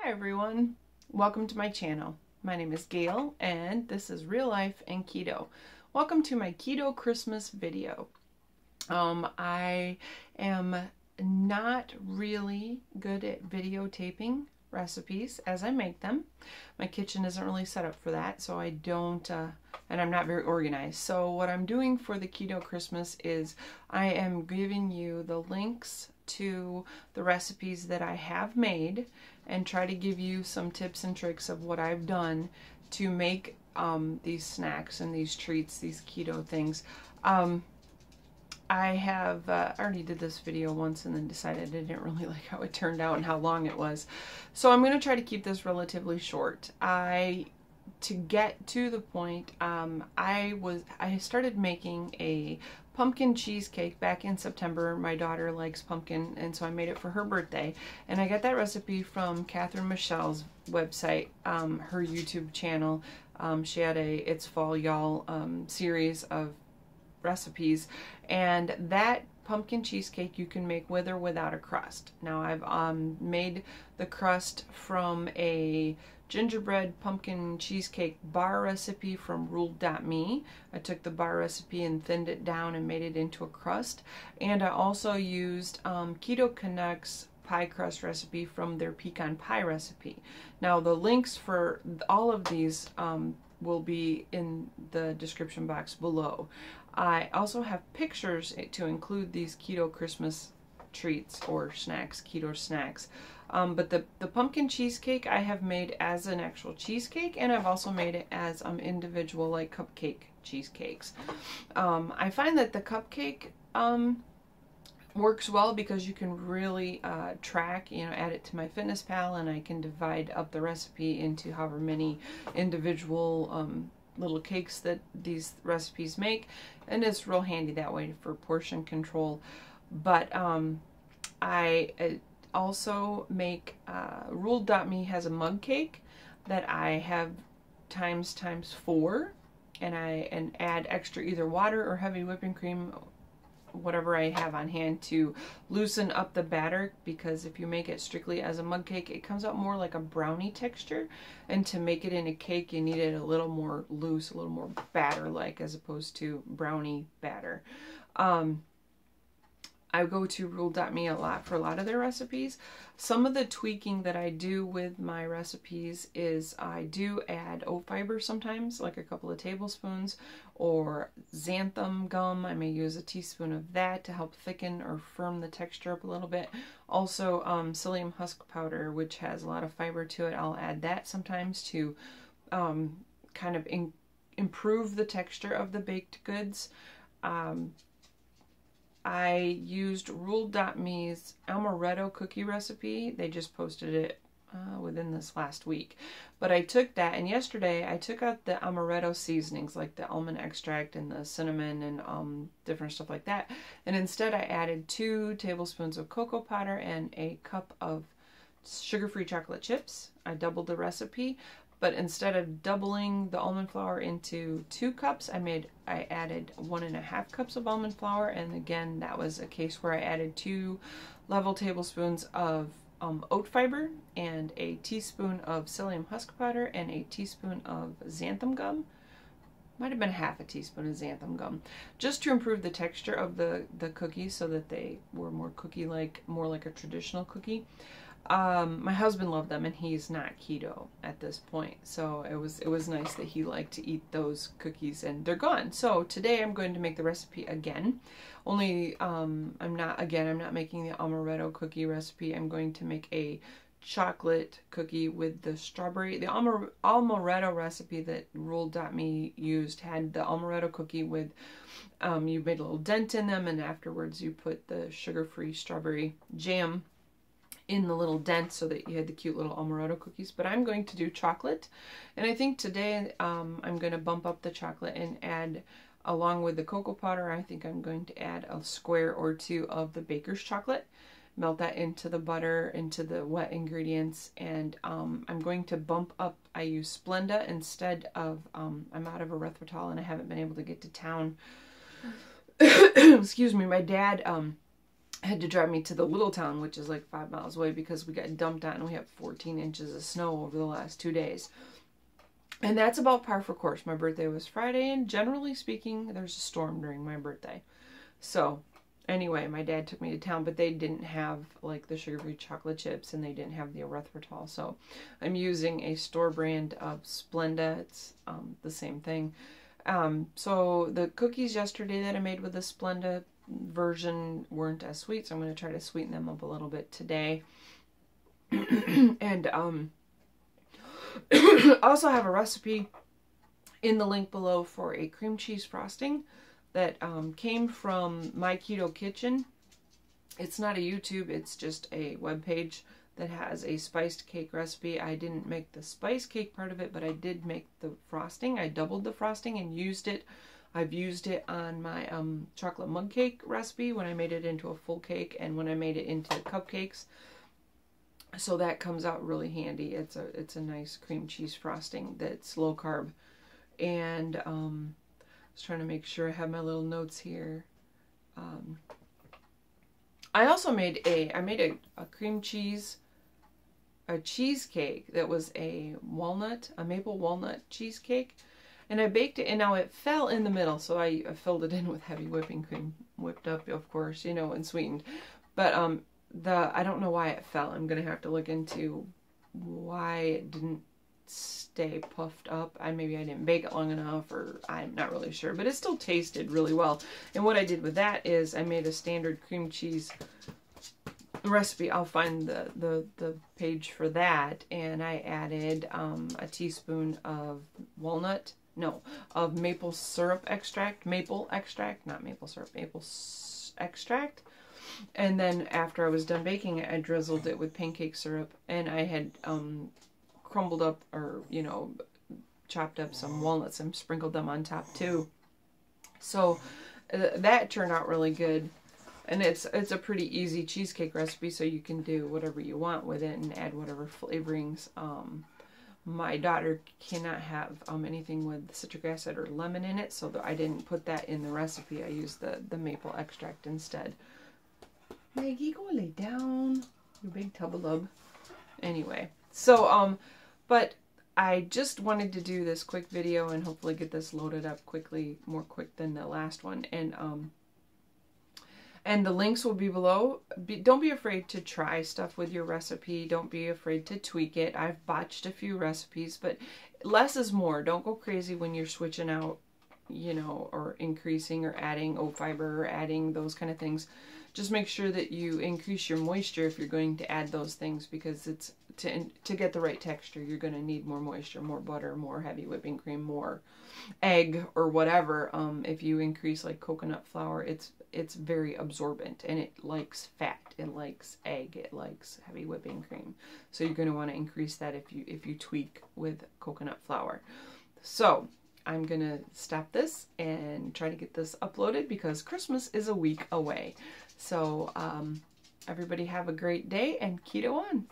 Hi everyone, welcome to my channel. My name is Gail and this is Real Life and Keto. Welcome to my Keto Christmas video. I am not really good at videotaping recipes as I make them. My kitchen isn't really set up for that, so I don't, and I'm not very organized. So what I'm doing for the Keto Christmas is I am giving you the links to the recipes that I have made and try to give you some tips and tricks of what I've done to make these snacks and these treats, these keto things. I have already did this video once and then decided I didn't really like how it turned out and how long it was. So I'm going to try to keep this relatively short. To get to the point, I started making a pumpkin cheesecake back in September. My daughter likes pumpkin, and so I made it for her birthday. And I got that recipe from Catherine Michelle's website, her YouTube channel. She had a It's Fall Yall series of recipes, and that pumpkin cheesecake you can make with or without a crust. Now I've made the crust from a gingerbread pumpkin cheesecake bar recipe from ruled.me. I took the bar recipe and thinned it down and made it into a crust, and I also used Keto Canucks pie crust recipe from their pecan pie recipe. Now the links for all of these will be in the description box below. I also have pictures to include these keto Christmas treats or snacks, keto snacks. But the pumpkin cheesecake I have made as an actual cheesecake, and I've also made it as individual like cupcake cheesecakes. I find that the cupcake works well because you can really track, add it to my Fitness Pal, and I can divide up the recipe into however many individual little cakes that these recipes make, and it's real handy that way for portion control. But I also make ruled.me has a mug cake that I have times 4, and add extra either water or heavy whipping cream, whatever I have on hand, to loosen up the batter, because if you make it strictly as a mug cake, it comes out more like a brownie texture, and to make it in a cake you need it a little more loose, a little more batter like, as opposed to brownie batter. I go to ruled.me a lot for a lot of their recipes. Some of the tweaking that I do with my recipes is I do add oat fiber sometimes, like a couple of tablespoons, or xanthum gum. I may use a teaspoon of that to help thicken or firm the texture up a little bit. Also psyllium husk powder, which has a lot of fiber to it. I'll add that sometimes to kind of improve the texture of the baked goods. I used ruled.me's Amaretto cookie recipe. They just posted it within this last week. But I took that, and yesterday I took out the Amaretto seasonings, like the almond extract and the cinnamon and different stuff like that. And instead I added 2 tablespoons of cocoa powder and a cup of sugar-free chocolate chips. I doubled the recipe. But instead of doubling the almond flour into 2 cups, I added 1.5 cups of almond flour, and again that was a case where I added 2 level tablespoons of oat fiber and a teaspoon of psyllium husk powder and a teaspoon of xanthum gum. Might have been half a teaspoon of xanthum gum, just to improve the texture of the cookies so that they were more cookie-like, more like a traditional cookie. My husband loved them, and he's not keto at this point, so it was nice that he liked to eat those cookies, and they're gone. So today I'm going to make the recipe again, only I'm not making the amaretto cookie recipe. I'm going to make a chocolate cookie with the strawberry. The amaretto recipe that ruled.me used had the amaretto cookie with you made a little dent in them, and afterwards you put the sugar-free strawberry jam in the little dent so that you had the cute little amaretto cookies. But I'm going to do chocolate, and I think today I'm going to bump up the chocolate and add, along with the cocoa powder, I think I'm going to add a square or 2 of the baker's chocolate, melt that into the butter, into the wet ingredients, and I'm going to bump up. I use Splenda instead of, I'm out of erythritol and I haven't been able to get to town. Excuse me, my dad had to drive me to the little town, which is like 5 miles away, because we got dumped on and we have 14 inches of snow over the last 2 days. And that's about par for course. My birthday was Friday, and generally speaking, there's a storm during my birthday. So anyway, my dad took me to town, but they didn't have like the sugar-free chocolate chips, and they didn't have the erythritol. So I'm using a store brand of Splenda. It's the same thing. So the cookies yesterday that I made with the Splenda version weren't as sweet, so I'm going to try to sweeten them up a little bit today. And I also have a recipe in the link below for a cream cheese frosting that came from My Keto Kitchen. It's not a YouTube, it's just a web page that has a spiced cake recipe. I didn't make the spice cake part of it, but I did make the frosting. I doubled the frosting and used it. I've used it on my chocolate mug cake recipe when I made it into a full cake, and when I made it into cupcakes. So that comes out really handy. It's a nice cream cheese frosting that's low carb. And I was trying to make sure I have my little notes here. I also made a cream cheese, a cheesecake that was a maple walnut cheesecake. And I baked it, and now it fell in the middle, so I filled it in with heavy whipping cream, whipped up, of course, you know, and sweetened. But I don't know why it fell. I'm gonna have to look into why it didn't stay puffed up. Maybe I didn't bake it long enough, or I'm not really sure. But it still tasted really well. And what I did with that is I made a standard cream cheese recipe. I'll find the page for that, and I added a teaspoon of maple syrup extract, maple extract, not maple syrup, maple extract. And then after I was done baking it, I drizzled it with pancake syrup, and I had crumbled up, or you know, chopped up some walnuts and sprinkled them on top too. So that turned out really good. And it's a pretty easy cheesecake recipe, so you can do whatever you want with it and add whatever flavorings. My daughter cannot have anything with citric acid or lemon in it, so I didn't put that in the recipe. I used the maple extract instead. Maggie, go lay down, you big tubbalub. Anyway, so but I just wanted to do this quick video and hopefully get this loaded up quickly, more quick than the last one. And the links will be below. Don't be afraid to try stuff with your recipe. Don't be afraid to tweak it. I've botched a few recipes, but less is more. Don't go crazy when you're switching out, you know, or increasing or adding oat fiber or adding those kind of things. Just make sure that you increase your moisture if you're going to add those things, because it's to get the right texture, you're going to need more moisture, more butter, more heavy whipping cream, more egg or whatever. If you increase like coconut flour, it's very absorbent, and it likes fat, it likes egg, it likes heavy whipping cream. So you're going to want to increase that if you tweak with coconut flour. So I'm going to stop this and try to get this uploaded, because Christmas is a week away. So everybody have a great day, and keto on.